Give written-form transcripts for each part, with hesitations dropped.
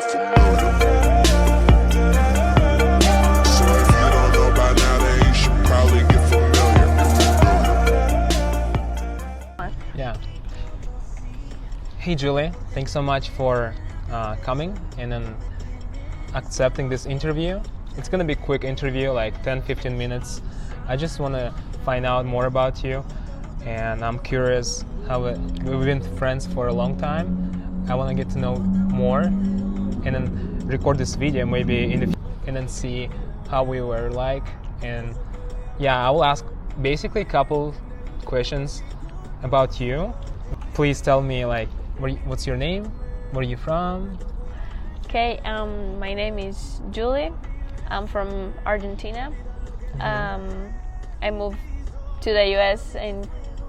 get familiar. So if you don't know by now, then you should probably get familiar. Yeah. Hey Julie, thanks so much for coming and then accepting this interview. It's gonna be a quick interview, like 10-15 minutes. I just want to find out more about you, and I'm curious how we've been friends for a long time. I want to get to know more and then record this video maybe and then see how we were like. And yeah, I will ask basically a couple questions about you. Please tell me like what's your name, where are you from? Okay, my name is Julie. I'm from Argentina. I moved to the US in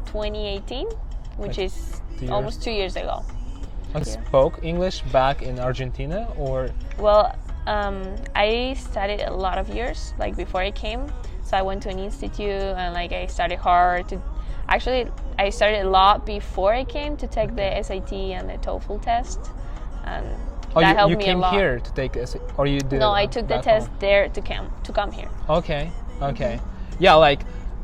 2018, which Like is 2 years? almost 2 years ago. You spoke English back in Argentina, or? Well, I studied a lot of years, like before I came. So I went to an institute and like I studied hard to. Actually, I started a lot before I came to take the SAT and the TOEFL test, and that helped me a lot. You came here to take SAT, or you did? No, I took the test home? there to come here. Okay. Yeah, like,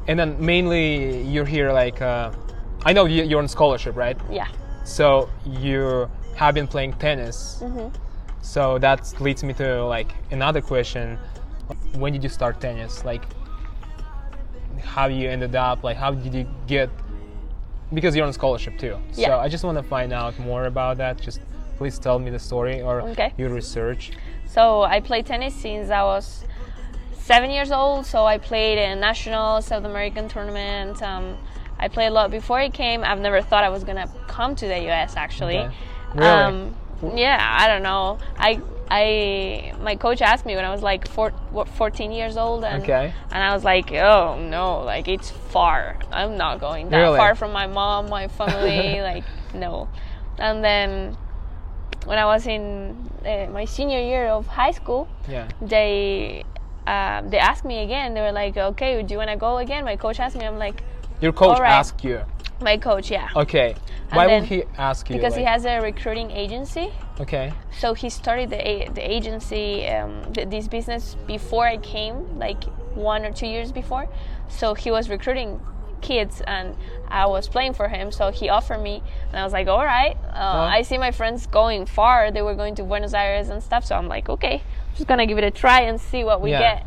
and then mainly you're here like, I know you're on scholarship, right? Yeah. So you have been playing tennis. So that leads me to like another question. When did you start tennis? Like, how you ended up, like how did you get, because you're on scholarship too. Yeah. So I just want to find out more about that. Just please tell me the story or your research. So I played tennis since I was 7 years old. So I played in national South American tournament. I played a lot before I came. I've never thought I was gonna come to the US actually. Okay. Really? Yeah, I don't know. My coach asked me when I was like 14 years old, and I was like, oh no, like it's far. I'm not going that far from my mom, my family, like no. And then when I was in my senior year of high school, they asked me again. They were like, okay, do you want to go again? My coach asked me. I'm like, your coach asked you? My coach, yeah. Okay. Why would he ask you? Because he has a recruiting agency. Okay. So he started the agency, this business before I came, like 1 or 2 years before. So he was recruiting kids, and I was playing for him. So he offered me, and I was like, all right. I see my friends going far. They were going to Buenos Aires and stuff. So I'm like, okay, I'm just gonna give it a try and see what we get.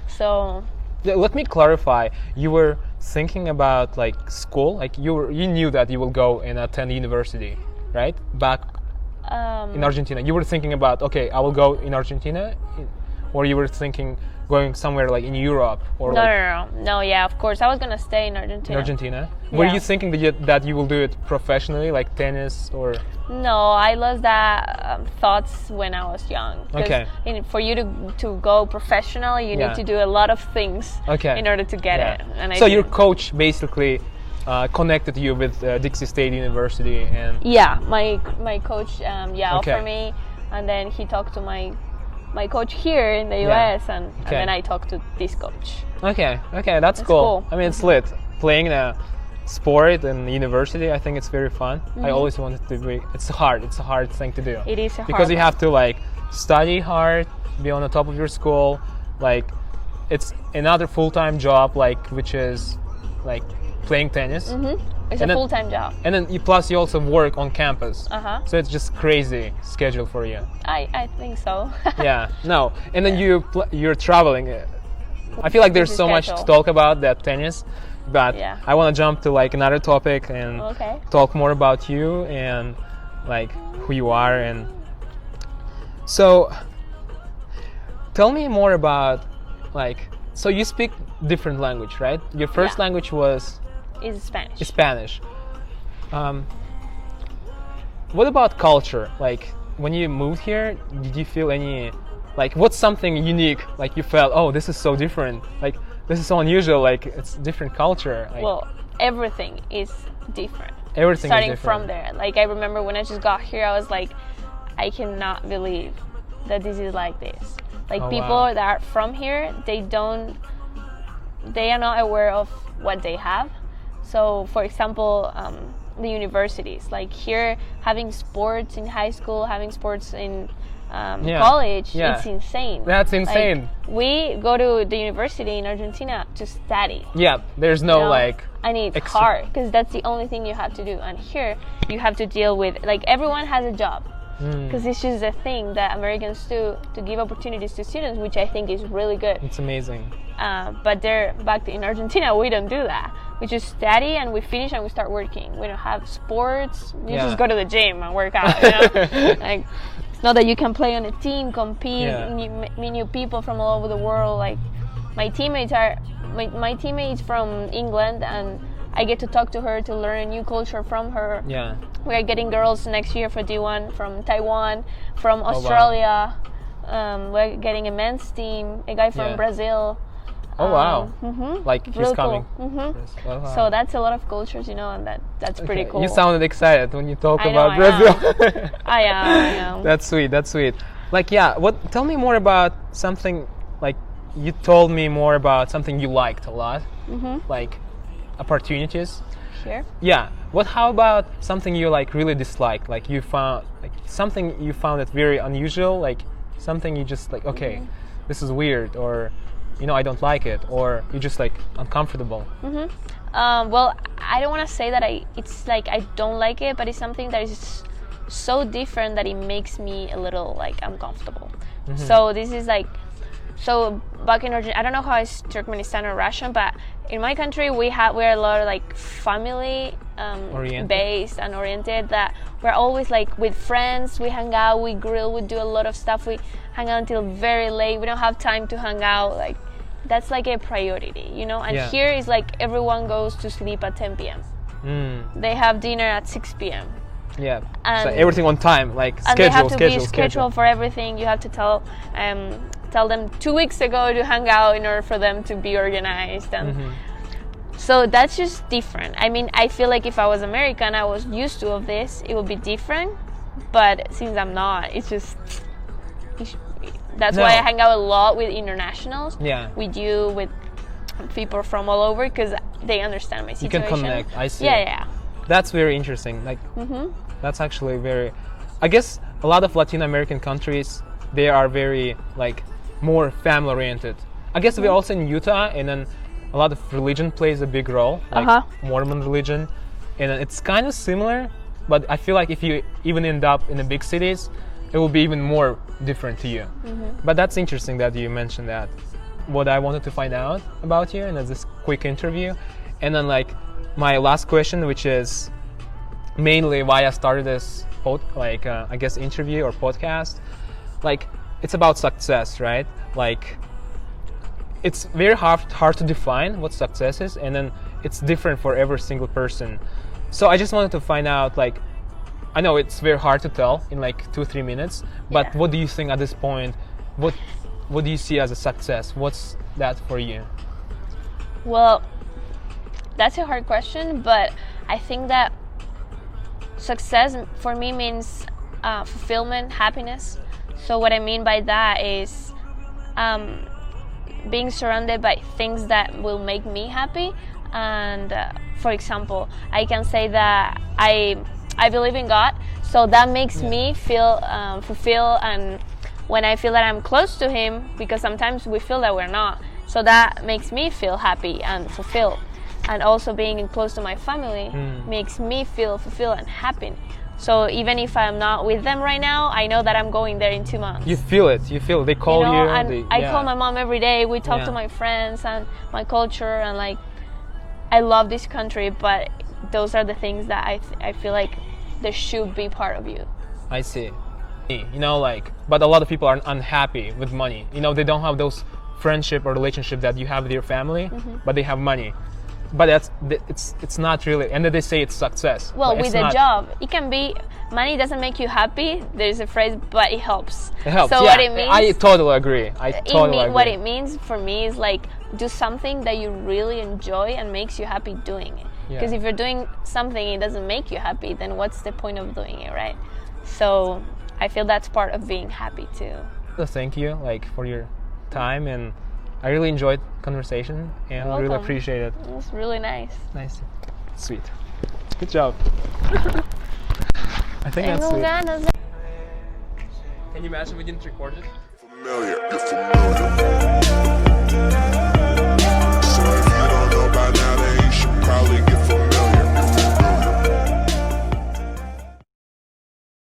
So. Let me clarify. You were thinking about like school, like you knew that you will go and attend university, right? Back in Argentina, you were thinking about, okay, I will go in Argentina, or you were thinking going somewhere like in Europe or No, yeah, of course I was gonna stay in Argentina. In Argentina? Yeah. Were you thinking that you will do it professionally, like tennis or? No, I lost that thoughts when I was young. Okay. For you to go professional, you need to do a lot of things in order to get it. And so your coach basically connected you with Dixie State University, and my coach offered me, and then he talked to my coach here in the US, and then I talked to this coach. Okay, that's cool. I mean, it's lit. Playing a sport in university, I think it's very fun. I always wanted to be. It's a hard thing to do. It is because you have to like study hard, be on the top of your school. Like, it's another full-time job, like which is like playing tennis. It's a full-time job. And then plus you also work on campus. So it's just crazy schedule for you. I think so. And then you're traveling. I feel like there's so much to talk about that tennis, but I want to jump to like another topic and talk more about you and like who you are. And so tell me more about like, so you speak different language, right? Your first language is Spanish. Spanish. What about culture? Like when you moved here, did you feel any, like what's something unique? Like you felt, oh, this is so different. Like this is so unusual. Like it's different culture. Like, well, everything is different. Everything starting is different. From there. Like I remember when I just got here, I was like, I cannot believe that this is like this. Like people that are from here, they are not aware of what they have. So for example, the universities. Like here, having sports in high school, having sports in college, it's insane. That's insane. Like, we go to the university in Argentina to study. Yeah, there's no and it's hard because that's the only thing you have to do. And here, you have to deal with, like, everyone has a job. Because it's just a thing that Americans do to give opportunities to students, which I think is really good. It's amazing. But back in Argentina, we don't do that. We just study and we finish and we start working. We don't have sports. You just go to the gym and work out. Like, it's not that you can play on a team, compete, meet new people from all over the world. Like my teammates from England, and I get to talk to her to learn a new culture from her. Yeah. We are getting girls next year for D1 from Taiwan, from Australia. Wow. We're getting a men's team, a guy from Brazil. Oh wow! Like he's really coming. Cool. Wow. So that's a lot of cultures, and that's pretty cool. You sounded excited when you talk about Brazil. I am. That's sweet. Like tell me more about something. Like you told me more about something you liked a lot. Like opportunities. Sure. Yeah. How about something you really disliked? Like you found something you found it very unusual. Like something you just okay, this is weird, or I don't like it, or you're just uncomfortable. Well, I don't want to say that I don't like it, but it's something that is so different that it makes me a little uncomfortable. So this is so back in Argentina, I don't know how it's Turkmenistan or Russian, but in my country we're a lot of family based and oriented, that we're always with friends, we hang out, we grill, we do a lot of stuff, we hang out until very late, we don't have time to hang out, that's a priority, and here is everyone goes to sleep at 10 p.m. They have dinner at 6 p.m. Yeah, so everything on time, schedule, and they have to be scheduled for everything. You have to tell them 2 weeks ago to hang out in order for them to be organized, and so that's just different. I mean, I feel like if I was American, I was used to of this, it would be different, but since I'm not, it's just that's why I hang out a lot with internationals. With you, with people from all over, because they understand my situation. You can connect. I see. Yeah. That's very interesting. That's actually very. I guess a lot of Latin American countries, they are very more family oriented. I guess we're also in Utah, and then a lot of religion plays a big role, Mormon religion, and it's kind of similar. But I feel like if you even end up in the big cities, it will be even more different to you. But that's interesting that you mentioned that. What I wanted to find out about you in this quick interview, and then my last question, which is mainly why I started this I guess interview or podcast. It's about success, right? It's very hard to define what success is, and then it's different for every single person. So I just wanted to find out, I know it's very hard to tell in 2-3 minutes, but what do you think at this point? What do you see as a success? What's that for you? Well, that's a hard question, but I think that success for me means fulfillment, happiness. So what I mean by that is being surrounded by things that will make me happy. And for example, I can say that I believe in God, so that makes me feel fulfilled, and when I feel that I'm close to Him, because sometimes we feel that we're not, so that makes me feel happy and fulfilled. And also being close to my family makes me feel fulfilled and happy. So even if I'm not with them right now, I know that I'm going there in 2 months. You feel it. They call you. And I call my mom every day. We talk to my friends and my culture, and I love this country, but those are the things that I feel like they should be part of you. I see. But a lot of people are unhappy with money. They don't have those friendship or relationship that you have with your family, but they have money. But it's not really, and then they say it's success. Well, with a job, it can be, money doesn't make you happy. There's a phrase, but it helps. It helps. So what it means, I totally agree. What it means for me is do something that you really enjoy and makes you happy doing it. Because if you're doing something it doesn't make you happy, then what's the point of doing it, right? So I feel that's part of being happy too. Thank you for your time, and I really enjoyed conversation, and I really appreciate it. It was really nice. Nice. Sweet. Good job. I think that's it. Can you imagine we didn't record it? Familiar.